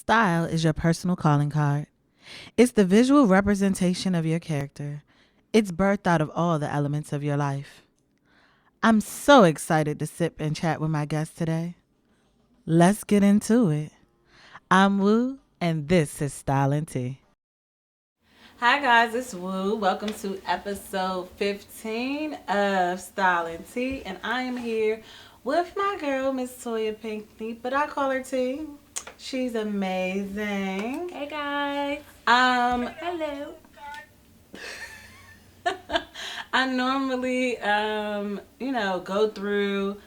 Style is your personal calling card. It's the visual representation of your character. It's birthed out of all the elements of your life. I'm so excited to sit and chat with my guest today. Let's get into it. I'm Woo, and this is Style and Tea. Hi guys, it's Woo. Welcome to episode 15 of Style and Tea, and I am here with my girl, Miss Toya Pinkney, but I call her T. She's amazing. Hey guys. Hello. I normally, go through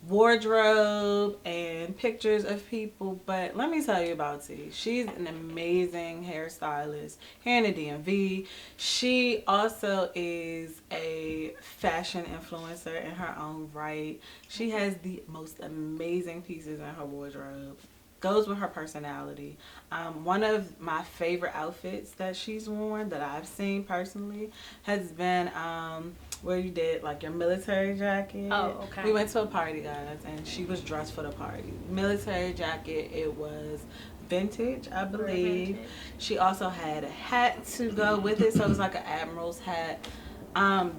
wardrobe and pictures of people, but let me tell you about T. She's an amazing hairstylist here in the DMV. She also is a fashion influencer in her own right. She has the most amazing pieces in her wardrobe. Goes with her personality. One of my favorite outfits that she's worn that I've seen personally has been where you did like your military jacket. Oh, okay. We went to a party, guys, and she was dressed for the party. Military jacket. It was vintage, I believe. Vintage. She also had a hat to go with it, so it was like an admiral's hat.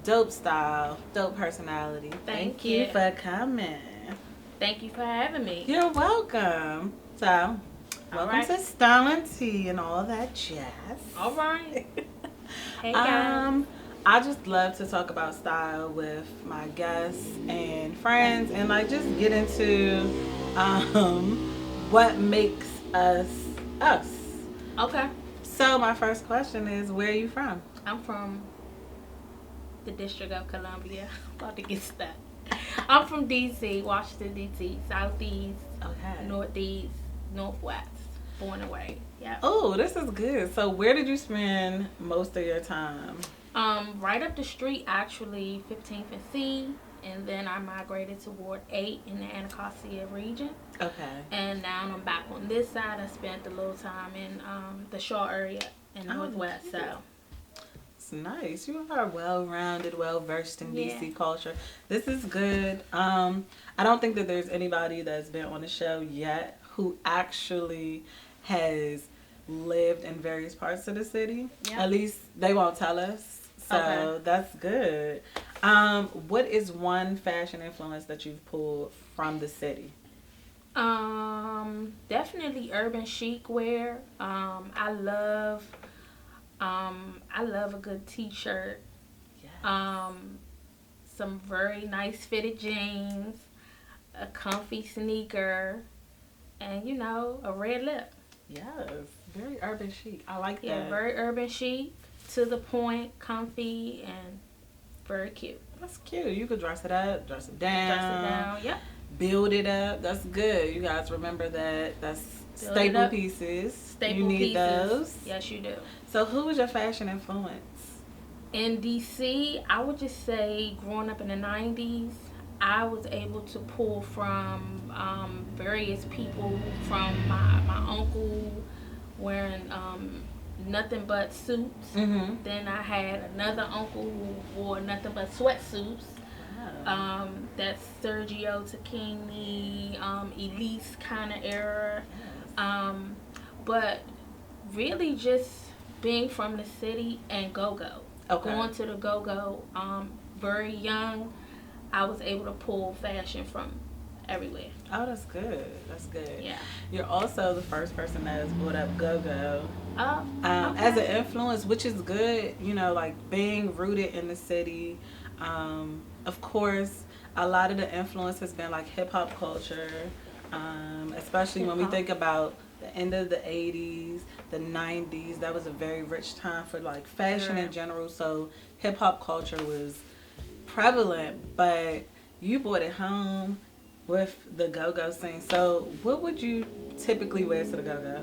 Dope style, dope personality. Thank you you. for coming. Thank you for having me. You're welcome. So, welcome to Style and Tea and all that jazz. All right. Hey guys. I just love to talk about style with my guests and friends and like just get into what makes us us. Okay. So my first question is, where are you from? I'm from the District of Columbia. About to get stuck. I'm from DC, Washington DC, Southeast, Okay. Northeast, Northwest. Born and raised. Yeah. Oh, this is good. So where did you spend most of your time? Right up the street, actually, 15th and C, and then I migrated to Ward 8 in the Anacostia region. Okay. And now I'm back on this side. I spent a little time in the Shaw area in Northwest. So it's nice. You are well-rounded, well-versed in Yeah. DC culture. This is good. I don't think that there's anybody that's been on the show yet who actually has lived in various parts of the city. Yeah. At least they won't tell us. So Okay. that's good. What is one fashion influence that you've pulled from the city? Definitely urban chic wear. I love a good t-shirt. Yes. Some very nice fitted jeans, a comfy sneaker, and a red lip. Yes. Very urban chic. I like Yeah, that. very urban chic, to the point, comfy, and very cute. That's cute. You could dress it up, dress it down. Dress it down. Yep. Build it up. That's good. You guys remember that. That's Build it staple up. pieces. Staple you need pieces. those. Yes, you do. So who was your fashion influence? In DC, I would just say growing up in the 90s, I was able to pull from various people, from my uncle wearing nothing but suits. Mm-hmm. Then I had another uncle who wore nothing but sweatsuits. Wow. That's Sergio Tacchini, Elise kind of era. But really just being from the city and go-go. Okay. Going to the go-go, very young, I was able to pull fashion from everywhere. Oh, that's good. That's good. Yeah. You're also the first person that has brought up go-go Oh, as okay. an influence, which is good. Like being rooted in the city. Of course, a lot of the influence has been like hip hop culture, especially when we Hip-hop. think about the end of the 80s, the 90s. That was a very rich time for like fashion in Sure. general. So hip hop culture was prevalent, but you brought it home with the go-go scene. So what would you typically wear to the go-go?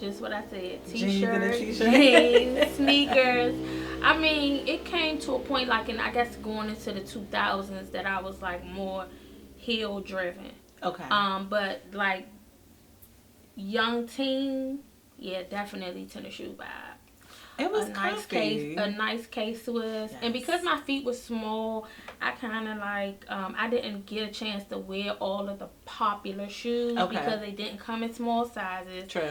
Just what I said. Jeans and a T-shirt, t-shirt? jeans, sneakers. I mean, it came to a point like I guess going into the 2000s that I was like more heel driven. Okay. But like young teen, yeah, definitely tennis shoe vibe. It was comfy. A nice K Swiss. Yes. And because my feet were small, I kind of like I didn't get a chance to wear all of the popular shoes because they didn't come in small sizes. True.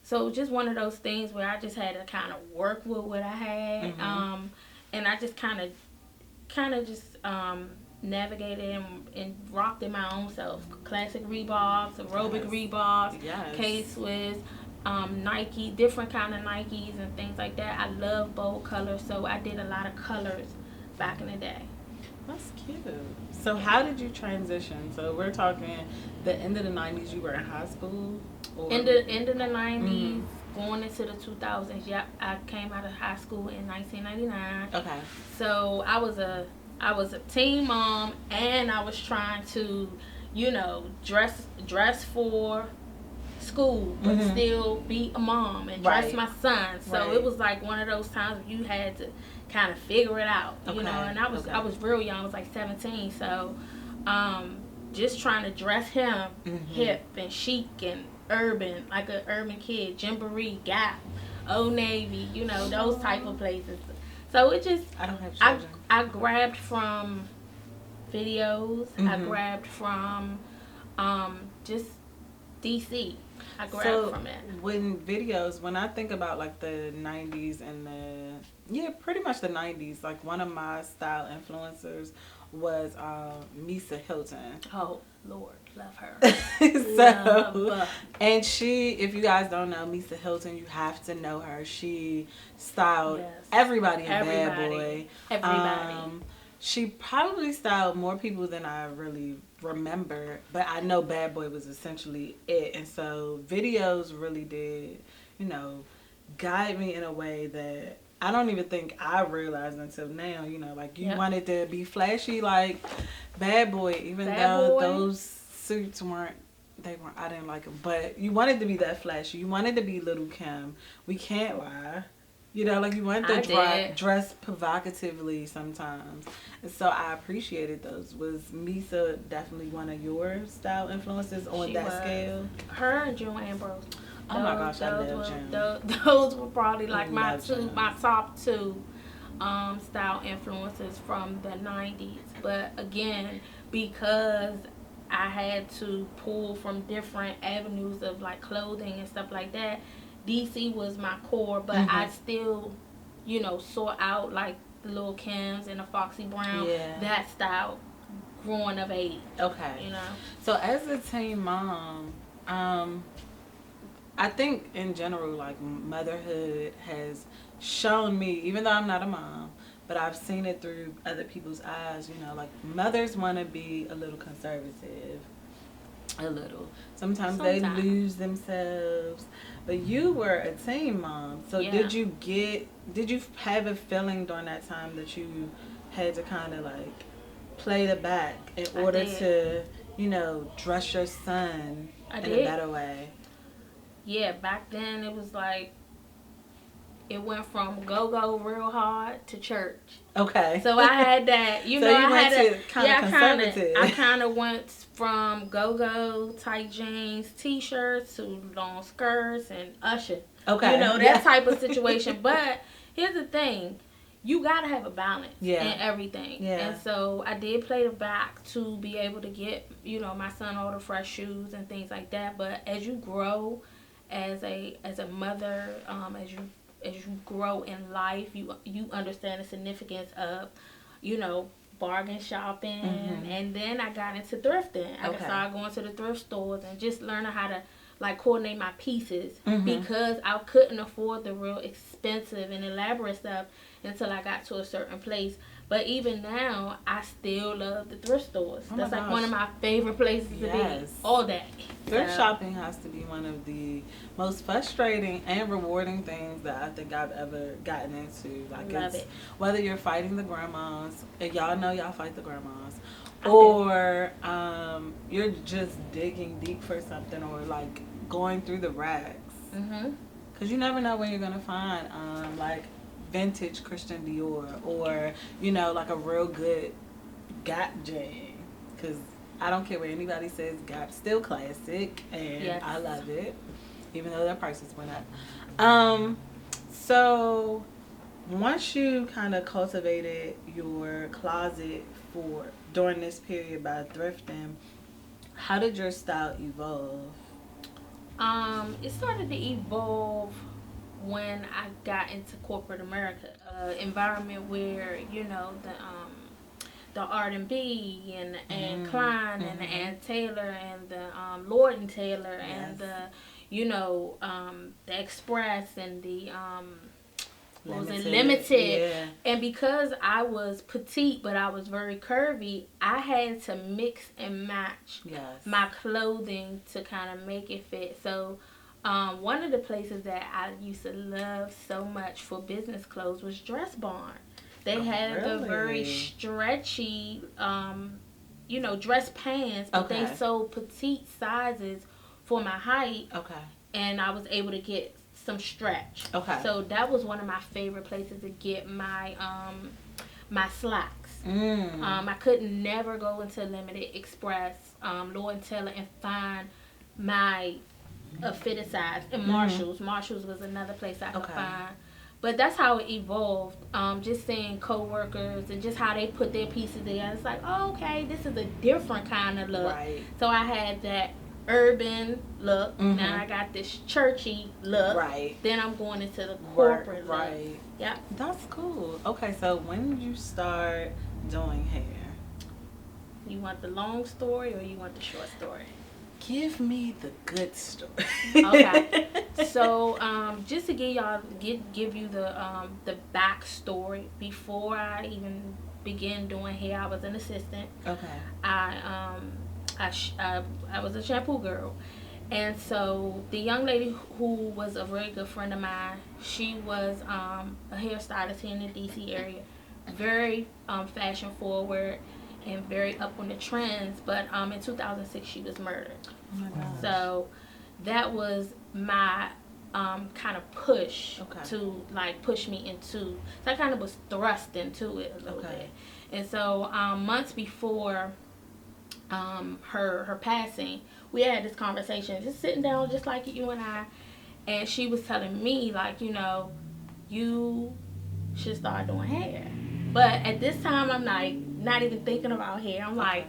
So just one of those things where I just had to kind of work with what I had. And I just kind of just navigated and rocked it my own self. Classic Reeboks, aerobic Reeboks, K Swiss, Nike, different kind of Nikes and things like that. I love bold colors, so I did a lot of colors back in the day. That's cute. So how did you transition? So we're talking the end of the 90s, you were in high school? Or? End of the 90s, going into the 2000s. Yep, I came out of high school in 1999. Okay. So I was a teen mom, and I was trying to, dress for school, but still be a mom and dress my son. So it was like one of those times where you had to kind of figure it out, And I was real young. I was like 17. So just trying to dress him hip and chic and urban, like an urban kid. Gymboree, Gap, Old Navy, those type of places. So it just, I don't have children. I grabbed from videos. I grabbed from just DC. I grabbed from it. When I think about like the 90s and pretty much the 90s, like one of my style influencers was Misa Hilton. Oh, Lord, love her. And she, if you guys don't know Misa Hilton, you have to know her. She styled everybody in Bad Boy. Everybody. She probably styled more people than I really remember, but I know Bad Boy was essentially it. And so videos really did, guide me in a way that I don't even think I realized until now. Like you wanted to be flashy like Bad Boy, even though those suits weren't, I didn't like them, but you wanted to be that flashy. You wanted to be Little Kim. We can't lie. Like you wanted to dress provocatively sometimes. And so I appreciated those. Was Misa definitely one of your style influences on scale? Her and Joe Ambrose. Oh my gosh, I love Jim. Those were probably like my top two style influences from the 90s. But again, because I had to pull from different avenues of like clothing and stuff like that, DC was my core, but I still, sought out like the Lil' Kims and the Foxy Brown, that style growing of age. Okay. So as a teen mom, I think in general, like motherhood has shown me, even though I'm not a mom, but I've seen it through other people's eyes, like mothers want to be a little conservative. A little. Sometimes they lose themselves. But you were a teen mom. So did you have a feeling during that time that you had to kind of like play the back in order to, dress your son in a better way? Yeah, back then it was like, it went from go real hard to church. Okay. So I had that, I kind of went from go tight jeans, t-shirts to long skirts and Usher. Okay. That type of situation. But here's the thing, you gotta have a balance in everything. Yeah. And so I did play the back to be able to get, my son all the fresh shoes and things like that. But as you grow as a mother, as you grow in life, you understand the significance of, bargain shopping. And then I got into thrifting. I started going to the thrift stores and just learning how to like coordinate my pieces because I couldn't afford the real expensive and elaborate stuff until I got to a certain place. But even now, I still love the thrift stores. That's like one of my favorite places to be all day. Thrift shopping has to be one of the most frustrating and rewarding things that I think I've ever gotten into. Like, love it. Whether you're fighting the grandmas, and y'all know y'all fight the grandmas, or you're just digging deep for something, or like going through the racks. Because you never know when you're going to find like vintage Christian Dior, or like a real good Gap jean, because I don't care what anybody says, Gap's still classic and I love it, even though their prices went up. So once you kind of cultivated your closet for during this period by thrifting, how did your style evolve? It started to evolve when I got into corporate America, environment where the R&B and Klein and the Ann Taylor and the Lord and Taylor and Yes. the Express and the what was it, Limited. limited. Yeah. And because I was petite but I was very curvy, I had to mix and match Yes. my clothing to kind of make it fit. So one of the places that I used to love so much for business clothes was Dress Barn. They had the very Really? stretchy dress pants, but they Okay. sold petite sizes for my height, Okay. and I was able to get some stretch. Okay. So that was one of my favorite places to get my slacks. I could never go into Limited Express, Lord and Taylor, and find my a fitted size. And Marshalls was another place I could Okay. find. But that's how it evolved. Just seeing coworkers and just how they put their pieces together. It's like, oh, okay, this is a different kind of look. Right. So I had that urban look. Now I got this churchy look. Right. Then I'm going into the corporate look. Right. Yep. That's cool. Okay, so when did you start doing hair? You want the long story or you want the short story? Give me the good story. Okay. So, just to give you the backstory, before I even began doing hair, I was an assistant. Okay. I was a shampoo girl, and so the young lady who was a very good friend of mine, she was a hairstylist here in the DC area, very fashion forward and very up on the trends. But in 2006, she was murdered. Oh my gosh. So that was my kind of push to like push me into. So I kind of was thrust into it a little bit. And so months before her passing, we had this conversation, just sitting down, just like you and she was telling me like, you should start doing hair. But at this time, I'm like not even thinking about hair. I'm like,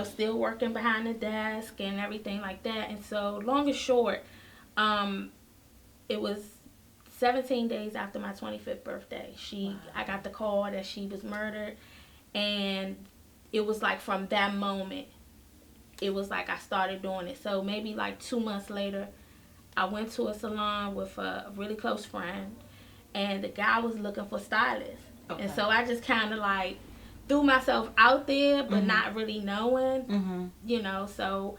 still working behind the desk and everything like that. And so, long and short, it was 17 days after my 25th birthday. I got the call that she was murdered, and it was like from that moment, it was like I started doing it. So maybe like 2 months later, I went to a salon with a really close friend, and the guy was looking for stylists. And so I just kind of like threw myself out there, but not really knowing, so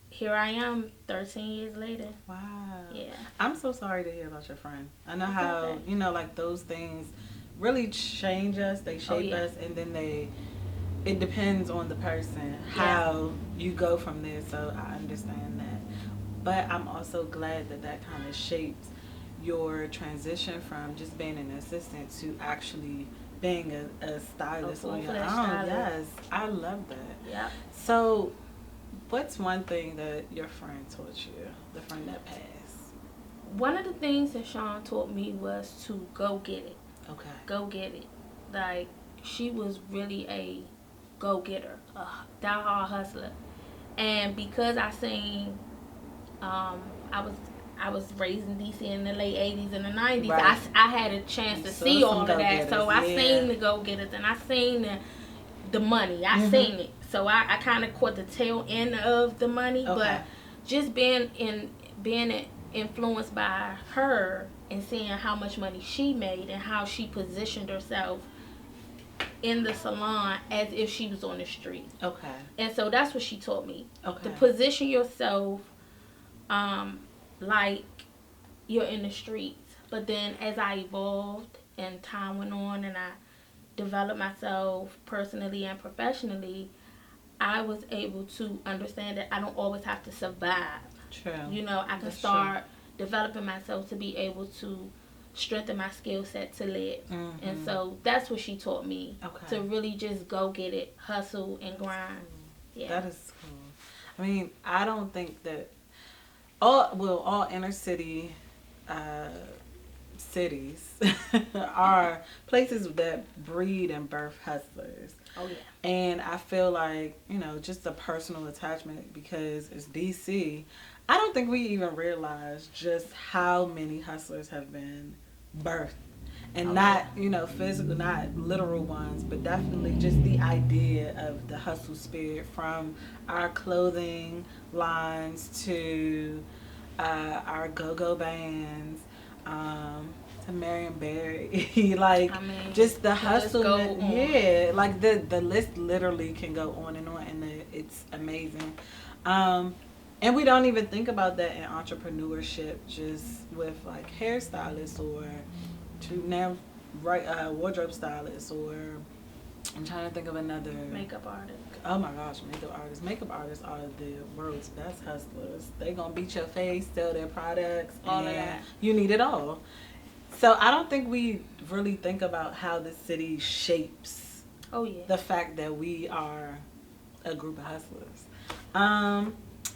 here I am 13 years later. Wow. Yeah. I'm so sorry to hear about your friend. I know how, like those things really change us, they shape us, and then it depends on the person, how you go from there, so I understand that. But I'm also glad that kind of shaped your transition from just being an assistant to actually being a stylist on your own. Stylist. Yes, I love that. Yeah. So, what's one thing that your friend taught you, the friend that passed? One of the things that Sean taught me was to go get it. Okay. Go get it. Like, she was really a go-getter, a die-hard hustler. And because I seen, I was raised in DC in the late 80s and the 90s. Right. I had a chance to see all of that. So I seen the go-getters and I seen the money. I seen it. So I kind of caught the tail end of the money. But just being influenced by her and seeing how much money she made and how she positioned herself in the salon as if she was on the street. Okay. And so that's what she taught me. Okay. To position yourself like you're in the streets. But then as I evolved and time went on and I developed myself personally and professionally, I was able to understand that I don't always have to survive. True. I can start developing myself to be able to strengthen my skill set to live. And so that's what she taught me. To really just go get it, hustle and grind. Yeah. That is cool. I mean, I don't think that all inner city cities are places that breed and birth hustlers. Oh yeah. And I feel like, just a personal attachment because it's DC. I don't think we even realize just how many hustlers have been birthed. And not, physical, not literal ones, but definitely just the idea of the hustle spirit from our clothing lines to our go-go bands, to Marion Barry, like I mean, just the let's hustle. go on. Yeah, like the list literally can go on, and it's amazing. And we don't even think about that in entrepreneurship, just with like hairstylists or to now right wardrobe stylists or I'm trying to think of another Makeup artist. Oh my gosh, makeup artists. Makeup artists are the world's best hustlers. They gonna beat your face, sell their products, All of and that. you need it all. So I don't think we really think about how the city shapes Oh yeah. the fact that we are a group of hustlers.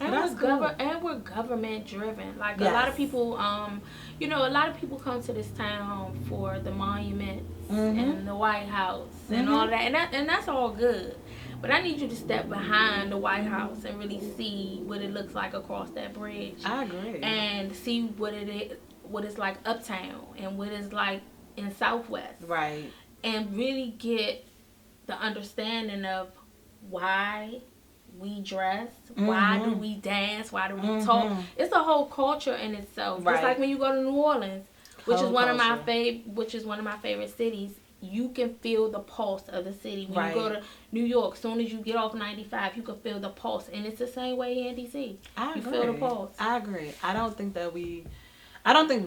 And That's cool. we're government driven. Like Yes. a lot of people, a lot of people come to this town for the monuments and the White House and all that, and that's all good. But I need you to step behind the White House and really see what it looks like across that bridge. I agree. And see what it is, what it's like uptown, and what it's like in Southwest. Right. And really get the understanding of why we dress, why do we dance, why do we talk. It's a whole culture in itself. Right. It's like when you go to New Orleans, which Whole is one culture. of my favorite cities. You can feel the pulse of the city. When Right. you go to New York, as soon as you get off 95, you can feel the pulse, and it's the same way here in DC. I You agree. feel the pulse. I agree. I don't think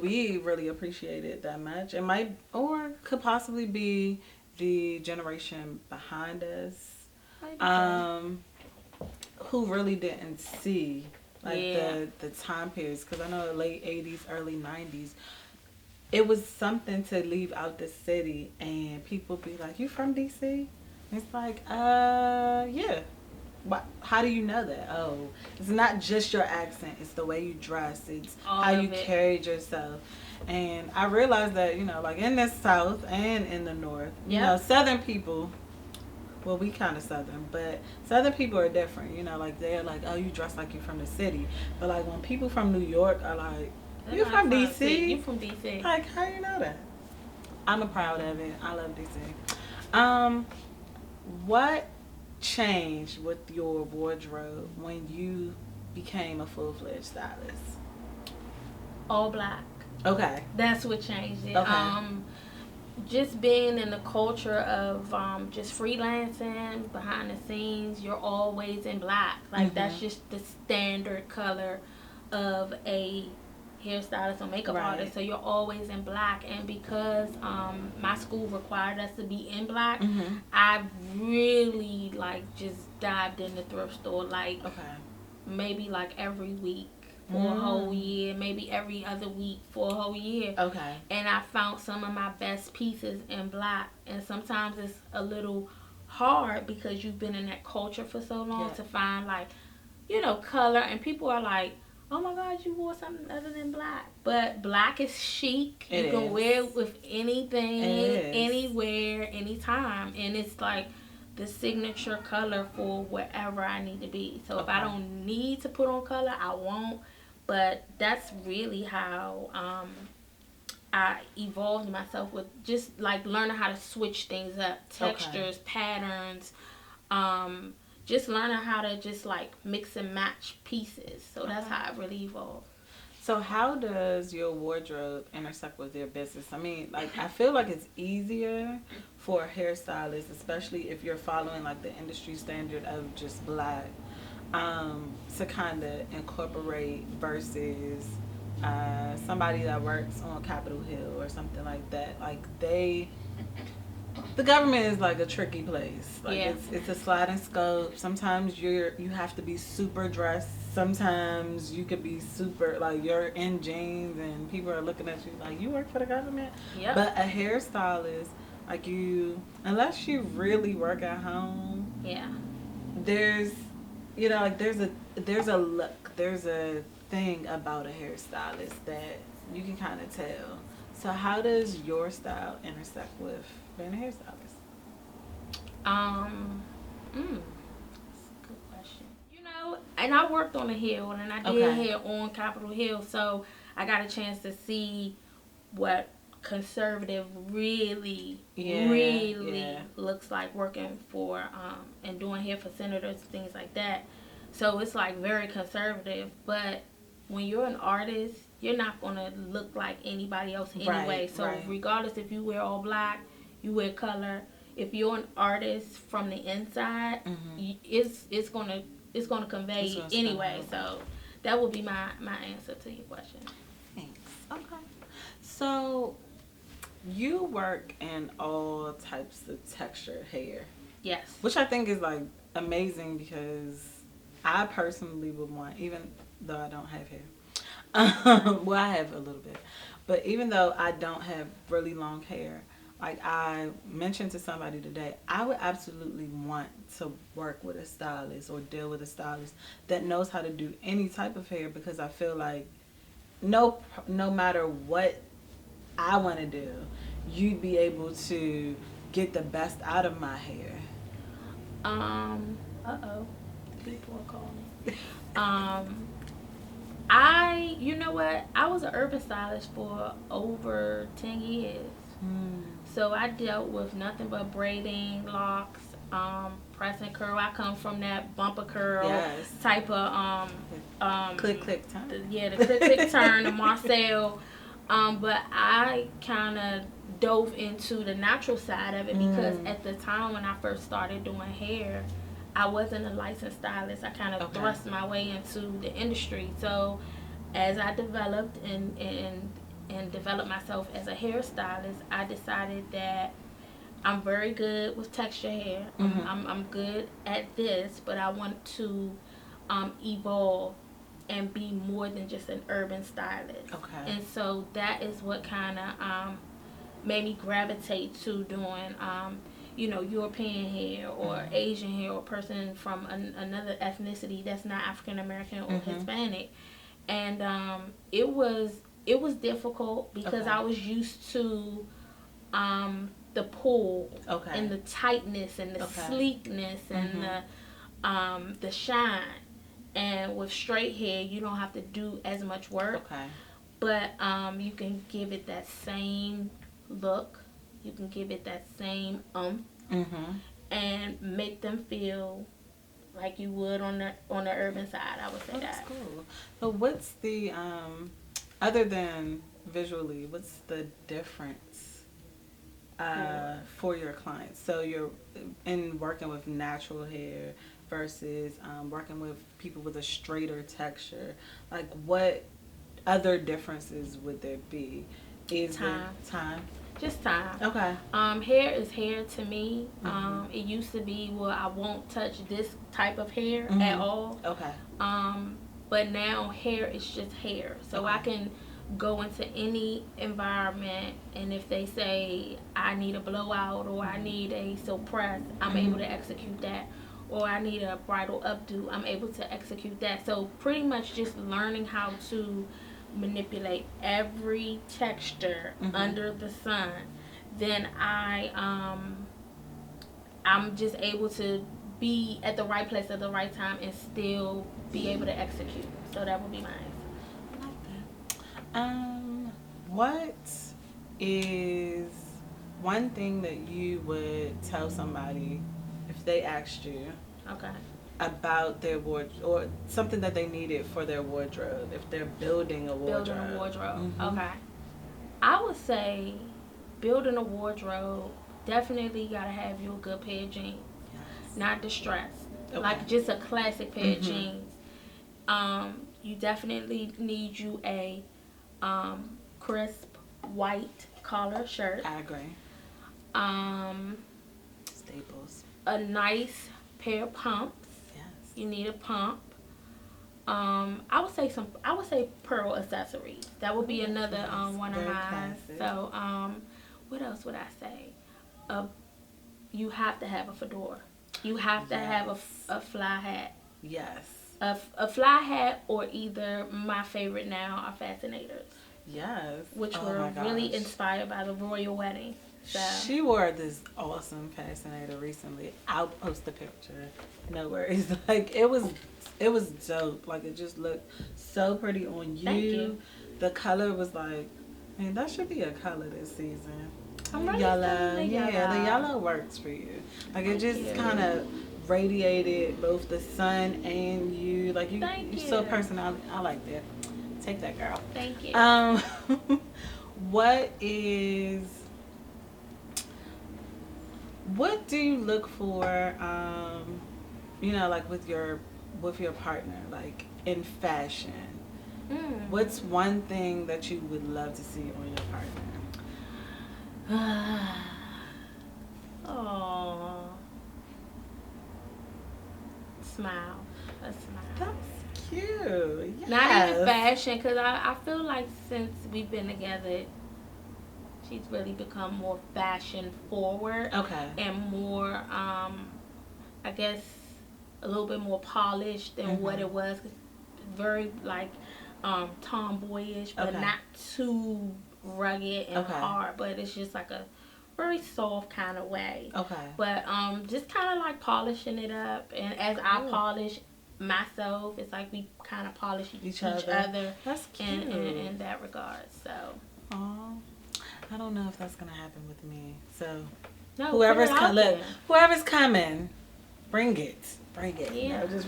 we really appreciate it that much. It might or could possibly be the generation behind us, who really didn't see like the time periods. Because I know the late 80s, early 90s, it was something to leave out the city and people be like, "You from DC?" It's like, yeah. How do you know that? Oh, it's not just your accent. It's the way you dress. It's All how of you it. carried yourself. And I realized that, like in the South and in the North, Yep. Southern people, well, we kind of Southern, but Southern people are different. Like they're like, oh, you dress like you from the city. But like when people from New York are like, you from DC? You from DC? Like, how you know that? I'm proud of it. I love DC. What changed with your wardrobe when you became a full-fledged stylist? All black. Okay. That's what changed it. Okay. Just being in the culture of just freelancing behind the scenes, you're always in black. Like that's just the standard color of a hairstylist or makeup artist. So you're always in black. And because my school required us to be in black, I really just dived in the thrift store maybe every week for a whole year, maybe every other week for a whole year. Okay. And I found some of my best pieces in black. And sometimes it's a little hard because you've been in that culture for so long to find color. And people are like, oh my God, you wore something other than black. But black is chic. You can wear it with anything, anywhere, anytime. And it's like the signature color for wherever I need to be. So if I don't need to put on color, I won't. But that's really how I evolved myself with just learning how to switch things up, textures, patterns, just learning how to just mix and match pieces. So that's how I really evolved. So how does your wardrobe intersect with your business? I mean, I feel like it's easier for a hairstylist, especially if you're following the industry standard of just black, to kind of incorporate versus somebody that works on Capitol Hill or something like that. The government is a tricky place. It's a sliding scope. Sometimes you have to be super dressed. Sometimes you could be super you're in jeans and people are looking at you like you work for the government. Yep. But a hairstylist, unless you really work at home. Yeah. There's there's a look, there's a thing about a hairstylist that you can kind of tell. So how does your style intersect with being a hairstylist? Um, that's a good question. And I worked on a hill, and I did Okay. hair on Capitol Hill, so I got a chance to see what conservative really, Yeah, really yeah. looks like working for and doing hair for senators and things like that. So it's like very conservative, but when you're an artist, you're not gonna look like anybody else Right, anyway. So right. regardless if you wear all black, you wear color. If you're an artist from the inside, Mm-hmm. it's gonna This convey one's kind of anyway. over. So that would be my answer to your question. Thanks. Okay. So you work in all types of textured hair, Yes. which I think is like amazing because I personally would want, even though I don't have hair. Well, I have a little bit, but even though I don't have really long hair, like I mentioned to somebody today, I would absolutely want to work with a stylist or deal with a stylist that knows how to do any type of hair because I feel like no matter what I want to do, you'd be able to get the best out of my hair. Uh oh. People are calling. Um, you know what? I was an urban stylist for over 10 years. Hmm. So I dealt with nothing but braiding, locks, press and curl. I come from that bumper curl Yes. type of, Click, click, time. the click, click, turn, the Marcel. But I kind of dove into the natural side of it because Mm. at the time when I first started doing hair, I wasn't a licensed stylist. I kind of Okay. thrust my way into the industry. So as I developed and developed myself as a hairstylist, I decided that I'm very good with texture hair. Mm-hmm. I'm good at this, but I want to evolve and be more than just an urban stylist. Okay. And so that is what kind of made me gravitate to doing, European hair or Mm-hmm. Asian hair or person from another ethnicity that's not African American or Mm-hmm. Hispanic. And it was difficult because Okay. I was used to the pull Okay. and the tightness and the Okay. sleekness and Mm-hmm. the shine. And with straight hair, you don't have to do as much work, Okay. but you can give it that same look. You can give it that same Mm-hmm. and make them feel like you would on the urban side. I would say Oh, that's that. cool. So what's the other than visually, what's the difference For for your clients? So you're in working with natural hair versus working with people with a straighter texture. Like what other differences would there be? Is there time, time? just time. Okay. Hair is hair to me. Mm-hmm. It used to be, well, I won't touch this type of hair at Mm-hmm. all. Okay. Um, but now hair is just hair. So Okay. I can go into any environment, and if they say I need a blowout or I Mm-hmm. need a silk press, I'm Mm-hmm. able to execute that. Or I need a bridal updo, I'm able to execute that. So pretty much just learning how to manipulate every texture Mm-hmm. under the sun, then I'm just able to be at the right place at the right time and still be able to execute. So that would be mine. I like that. What is one thing that you would tell somebody if they asked you Okay. about their wardrobe or something that they needed for their wardrobe if they're building a Building a wardrobe? wardrobe. Mm-hmm. Okay. I would say building a wardrobe, definitely gotta have you a good pair of jeans. Yes. Not distressed. Okay. Like just a classic pair of Mm-hmm. jeans. You definitely need you a crisp white collar shirt. I agree. Um, Staples. a nice pair of pumps. Yes. You need a pump. I would say pearl accessories. That would be Ooh, that's another nice. one of Very mine. classic. So what else would I say? Uh, you have to have a fedora. You have to have Yes. a fly hat. Yes. A fly hat, or either my favorite now are fascinators. Yes. which Oh were my really gosh. inspired by the royal wedding. So She wore this awesome fascinator recently. I'll post a picture. No worries. Like it was dope. Like it just looked so pretty on thank you. you. The color was like, man, that should be a color this season. I'm really feeling Yellow. the Yeah, the yellow. yellow works for you. Like it Thank just you. kind of radiated both the sun and you. Like Thank you you. so personality. I like that. Take that, girl. Thank you. What is what do you look for like with your partner, like in fashion? What's Mm. one thing that you would love to see on your partner? Oh, smile. A smile. That's cute. Not even Yes. fashion, because I feel like since we've been together, she's really become more fashion forward Okay. and more, I guess, a little bit more polished than what Mhm. it was. Very like tomboyish, but Okay. not too rugged and Okay. hard. But it's just like a very soft kind of way. Okay. But just kind of like polishing it up, and as I Cool. polish myself, it's like we kind of polish Each each other. other That's in, cute. in that regard. So Aw. I don't know if that's gonna happen with me. So no, whoever's put it out look, there. whoever's coming, bring it. Bring it. Yeah, No, just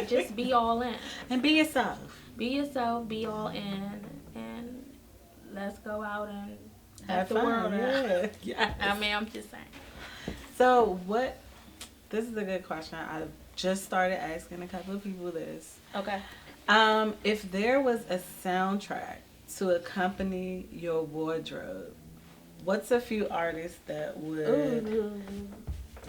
just be all in. and be yourself. Be yourself. Be all in, and let's go out and Have F the fun. world up. Yeah. Yes. I mean, I'm just saying. So what? This is a good question. I just started asking a couple of people this. Okay. If there was a soundtrack to accompany your wardrobe, what's a few artists that would Ooh.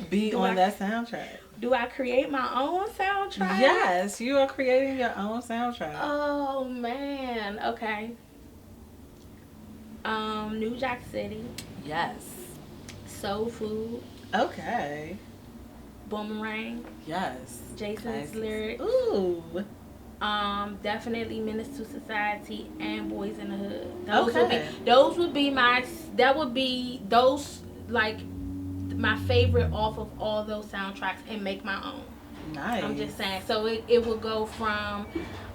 be Do on I that soundtrack? do I create my own soundtrack? Yes, you are creating your own soundtrack. Oh man. Okay. New Jack City, Yes. Soul Food, Okay. Boomerang, Yes. Jason's Classics. lyrics. Ooh. Definitely Menace to Society and Boys in the Hood. Okay. Those would be my that would be those like my favorite off of all those soundtracks and make my own. Nice. I'm just saying. So it would go from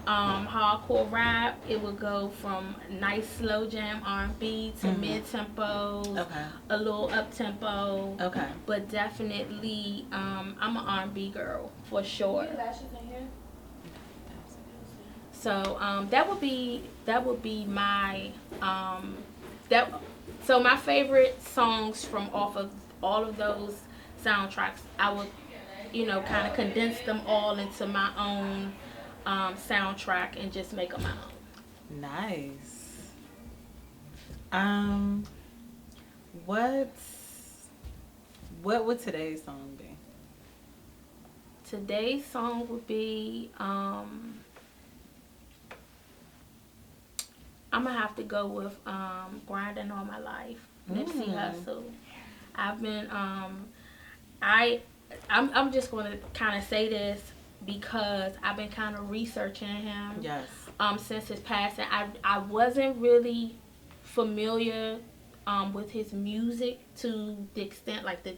hardcore rap. It would go from nice slow jam R&B to Mhm. mid tempos, Okay. a little up tempo. Okay. But definitely, I'm an R&B girl for sure. So that would be my that so my favorite songs from off of all of those soundtracks. I would kind of condense them all into my own soundtrack and just make them my own. Nice. Um, what what would today's song be? Today's song would be I'm gonna have to go with "Grinding All My Life," Nipsey Hussle. I've been I'm just gonna kind of say this because I've been kind of researching him. Yes. Since his passing, I wasn't really familiar with his music to the extent like the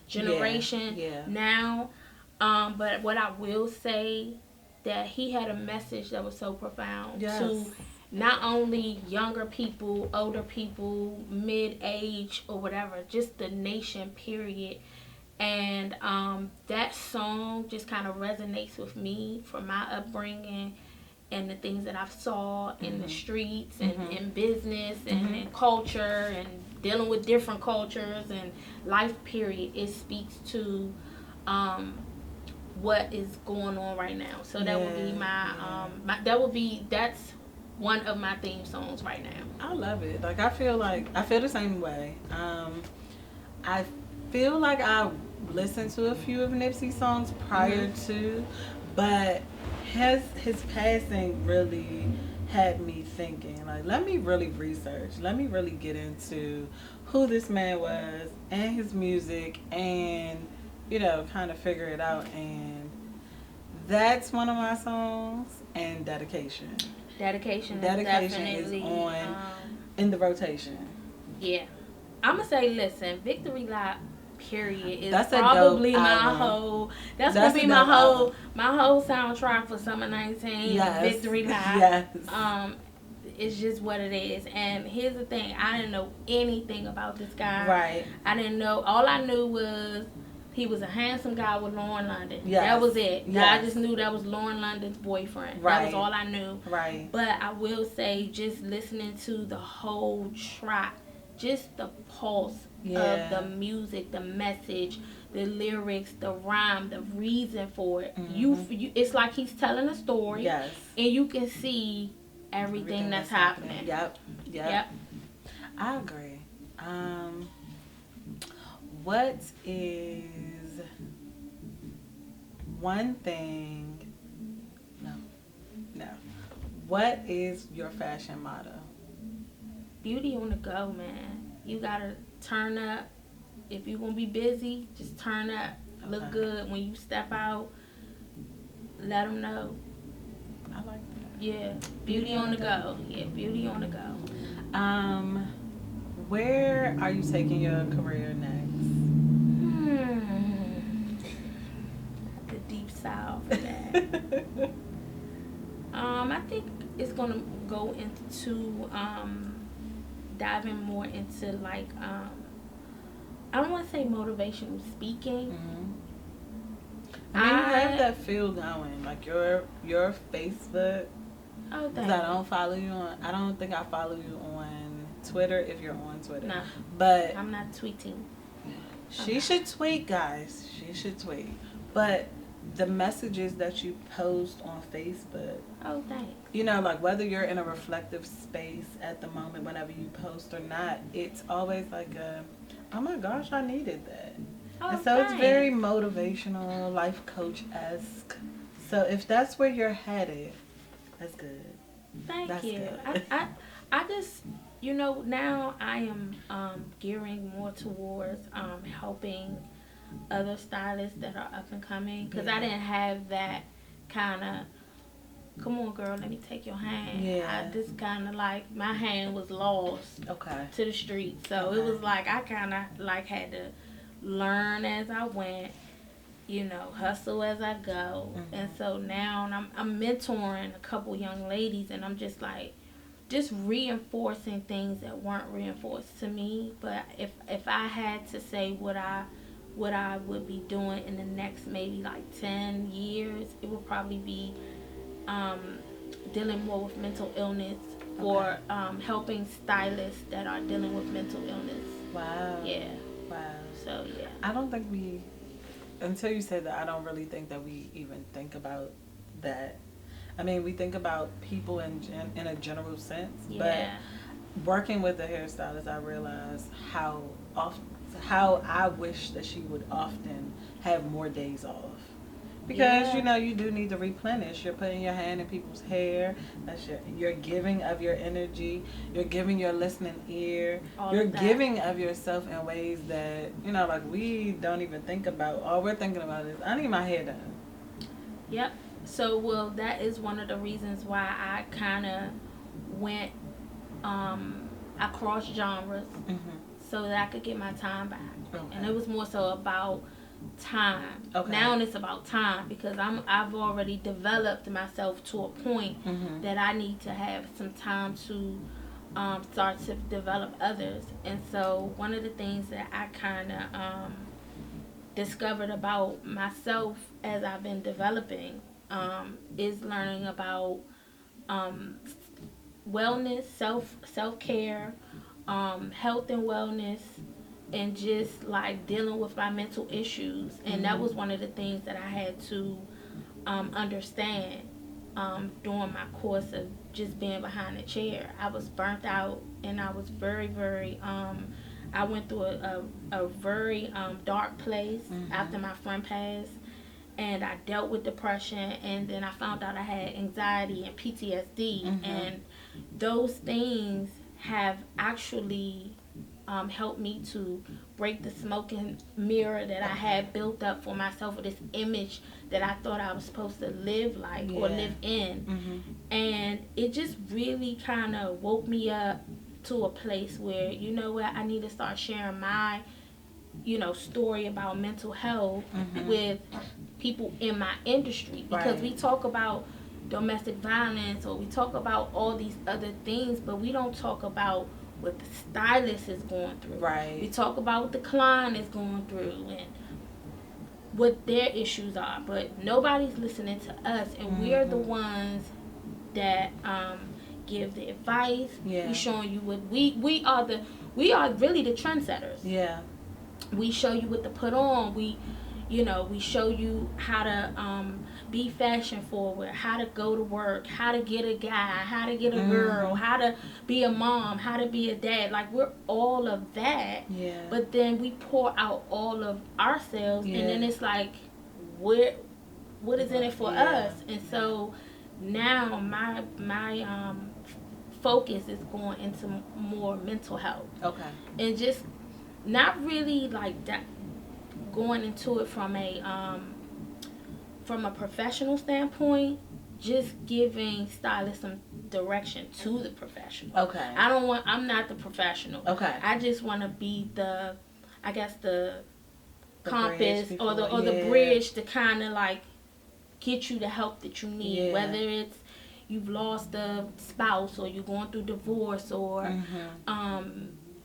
generation now. But what I will say that he had a message that was so profound to not only younger people, older people, mid-age or whatever, just the nation period. And that song just kind of resonates with me from my upbringing and the things that I saw in the streets and in business and in culture and dealing with different cultures and life period. It speaks to what is going on right now. So that would be that's one of my theme songs right now. I love it. I feel the same way. I feel like I listened to a few of Nipsey's songs prior to, but his passing really had me thinking, like, let me really research, let me really get into who this man was and his music and kind of figure it out. And that's one of my songs, and Dedication. Dedication is Dedication is definitely on in the rotation. yeah. I'm gonna say, listen, Victory Lap period is That's a probably dope my album. whole. That's That's gonna a be my dope album. whole soundtrack for summer 19. Yes. Victory Lap. Yes. It's just what it is. And here's the thing: I didn't know anything about this guy. Right. I didn't know. All I knew was he was a handsome guy with Lauren London. Yes. That was it. Yes. I just knew that was Lauren London's boyfriend. Right. That was all I knew. Right. But I will say, just listening to the whole track, just the pulse of the music, the message, the lyrics, the rhyme, the reason for it. Mm-hmm. You, it's like he's telling a story. Yes. And you can see everything that's happening. Yep. I agree. What is one thing? No. What is your fashion motto? Beauty on the go, man. You gotta turn up. If you're gonna be busy, just turn up. Okay. Look good when you step out. Let them know. I like that. Yeah, beauty on the go. Yeah, beauty on the go. Where are you taking your career next? The deep south for that. I think it's gonna go into diving more into like I don't want to say motivational speaking. Mm-hmm. I mean, you have that feel going, like your Facebook. Oh, thanks. I don't follow you on. I don't think I follow you on Twitter. If you're on Twitter, no, but I'm not tweeting. She should tweet, guys. She should tweet. But the messages that you post on Facebook. Oh, thanks. You know, like whether you're in a reflective space at the moment, whenever you post or not, it's always like oh my gosh, I needed that. Oh, and so thanks. It's very motivational, life coach-esque. So if that's where you're headed, that's good. Thank you. I just, you know, now I am gearing more towards helping other stylists that are up and coming, because I didn't have that kind of, come on girl, let me take your hand. I just kind of like, my hand was lost to the street. So it was like I kind of like had to learn as I went, you know, hustle as I go. Mm-hmm. And so now I'm mentoring a couple young ladies, and I'm just like, just reinforcing things that weren't reinforced to me. But if I had to say what I would be doing in the next maybe like 10 years, it would probably be dealing more with mental illness, or helping stylists that are dealing with mental illness. Wow. Yeah. Wow. So yeah. I don't think until you said that, I don't really think that we even think about that. I mean, we think about people in a general sense, but working with a hairstylist, I realized how I wish that she would often have more days off. Because, you know, you do need to replenish. You're putting your hand in people's hair. You're giving of your energy. You're giving your listening ear. You're giving of yourself in ways that, you know, like we don't even think about. All we're thinking about is, I need my hair done. Yep. So, well, that is one of the reasons why I kind of went, I crossed genres, so that I could get my time back. And it was more so about time. Now it's about time, because I've already developed myself to a point that I need to have some time to start to develop others. And so one of the things that I kind of discovered about myself as I've been developing is learning about wellness, self-care, health and wellness, and just like dealing with my mental issues. And that was one of the things that I had to understand during my course of just being behind the chair. I was burnt out, and I was very, very I went through a very dark place after my friend passed, and I dealt with depression, and then I found out I had anxiety and PTSD, and those things have actually helped me to break the smoking mirror that I had built up for myself, with this image that I thought I was supposed to live like or live in. And it just really kind of woke me up to a place where, you know what, I need to start sharing my, story about mental health with people in my industry, because we talk about domestic violence, or we talk about all these other things, but we don't talk about what the stylist is going through. We talk about what the client is going through and what their issues are, but nobody's listening to us, and we are the ones that give the advice. We showing you what we are really the trendsetters. We show you what to put on. We show you how to be fashion forward, how to go to work, how to get a guy, how to get a girl, how to be a mom, how to be a dad. Like, we're all of that. But then we pour out all of ourselves, and then it's like, what is in it for us? And so now my focus is going into more mental health. And just not really like that, going into it from a professional standpoint, just giving stylists some direction to the professional. I'm not the professional. I just want to be the compass or the bridge to kind of like get you the help that you need, whether it's you've lost a spouse, or you're going through divorce, or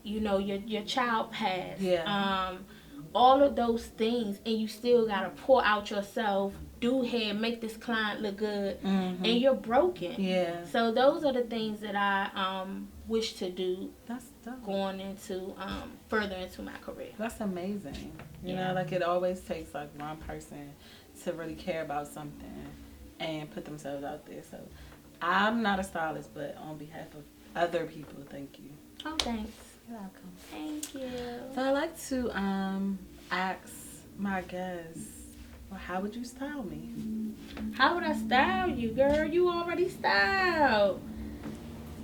your child passed, all of those things, and you still gotta pour out yourself, do hair, make this client look good, and you're broken. So those are the things that I wish to do. That's dope. Going into further into my career. That's amazing. You know, like, it always takes like one person to really care about something and put themselves out there. So I'm not a stylist, but on behalf of other people, thank you. Oh, thanks. You're welcome. Thank you. So I like to ask my guests, well, how would you style me? How would I style you, girl? You already styled.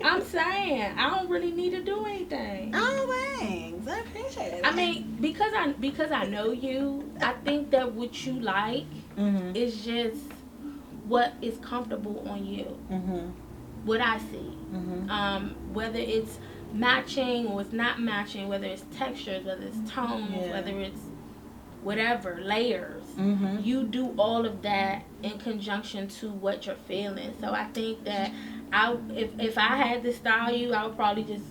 I'm saying I don't really need to do anything. Oh, thanks. I appreciate it. I mean, because I know you, I think that what you like is just what is comfortable on you. What I see. Whether it's matching or it's not matching, whether it's textures, whether it's tones, whether it's whatever, layers. You do all of that in conjunction to what you're feeling. So I think that if I had to style you, I would probably just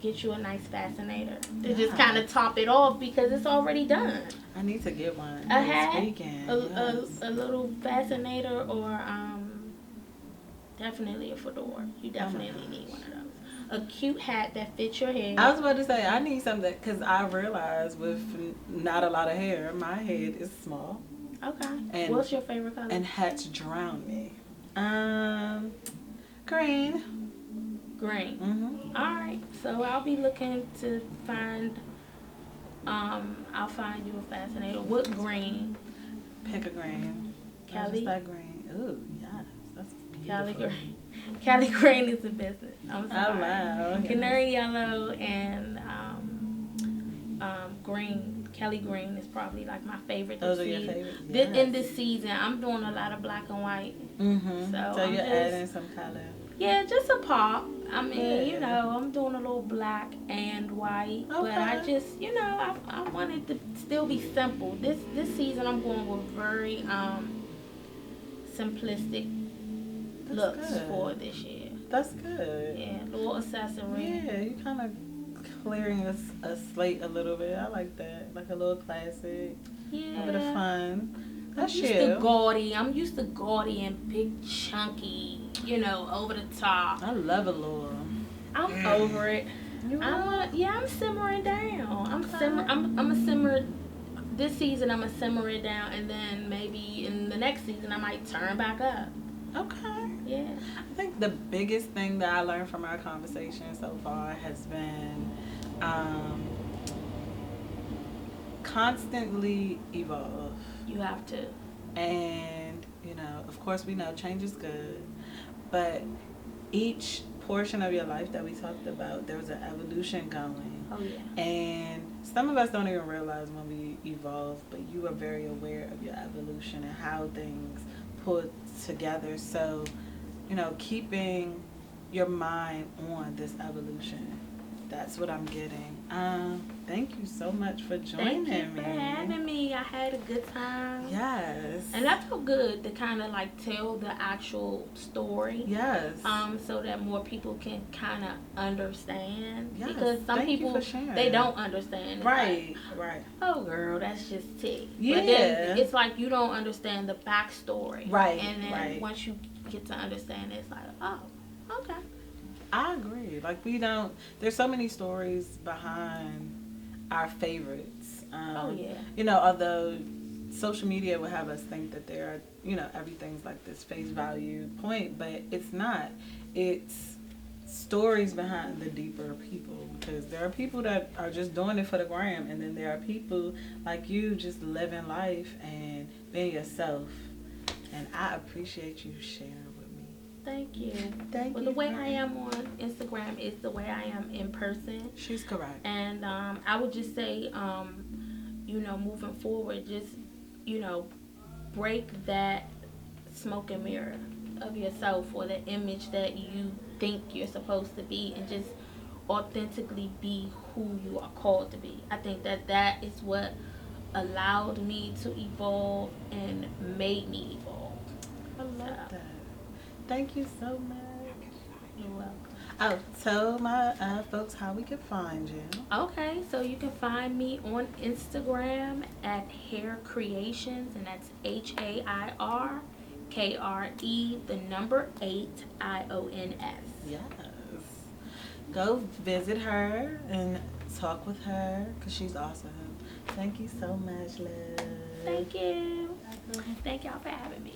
get you a nice fascinator to just kind of top it off, because it's already done. I need to get one. A hat, a little fascinator, or definitely a fedora. You definitely need one of those. A cute hat that fits your hair. I was about to say, I need something, because I realize with not a lot of hair, my head is small. Okay. And what's your favorite color? And hats drown me. Green. Green. All right. So I'll be looking to find. I'll find you a fascinator. What green? Pick a green. Cali. Just that green. Ooh, yes, that's beautiful. Cali green. Cali green is the business. I'm sorry. Oh, wow. Canary yellow and green. Cali green is probably like my favorite. Those are your favorites? Yes. In this season, I'm doing a lot of black and white. So you're adding some color. Yeah, just a pop. I mean, I'm doing a little black and white, but I just, I wanted to still be simple. This season, I'm going with very simplistic looks for this year. That's good. Yeah, little accessory. Yeah, you kind of clearing a slate a little bit. I like that. Like a little classic. Yeah. A bit of fun. That's I'm used to gaudy and big chunky, over the top. I love a little. I'm over it. I'm simmering down. I'm a simmer. This season I'm a simmer it down, and then maybe in the next season I might turn back up. Okay. Yeah. I think the biggest thing that I learned from our conversation so far has been constantly evolve. You have to. And, of course we know change is good, but each portion of your life that we talked about, there was an evolution going. Oh yeah. And some of us don't even realize when we evolve, but you are very aware of your evolution and how things put together. So, keeping your mind on this evolution. That's what I'm getting. Thank you so much for joining Thank you me. for having me. I had a good time. Yes. And I feel good to kind of like tell the actual story. Yes. So that more people can kind of understand. Yes. Because some Thank you people for sharing. they don't understand. It's Right. like, Right. oh girl, that's just tick. Yeah. But then it's like you don't understand the backstory. Right. And then Right. once you get to understand it, it's like, oh, okay. I agree. Like there's so many stories behind our favorites. Oh yeah. Although social media would have us think that there are, everything's like this face value point, but it's not. It's stories behind the deeper people, because there are people that are just doing it for the gram, and then there are people like you just living life and being yourself. And I appreciate you sharing. Thank you. Thank well, you. The way I am on Instagram is the way I am in person. She's correct. And I would just say, moving forward, just, break that smoke and mirror of yourself or the image that you think you're supposed to be, and just authentically be who you are called to be. I think that is what allowed me to evolve and made me evolve. I love that. Thank you so much. You're welcome. Oh, tell my folks how we can find you. Okay, so you can find me on Instagram at Hair Creations, and that's HAIRKRE8IONS. Yes. Go visit her and talk with her, because she's awesome. Thank you so much, love. Thank you. Thank y'all for having me.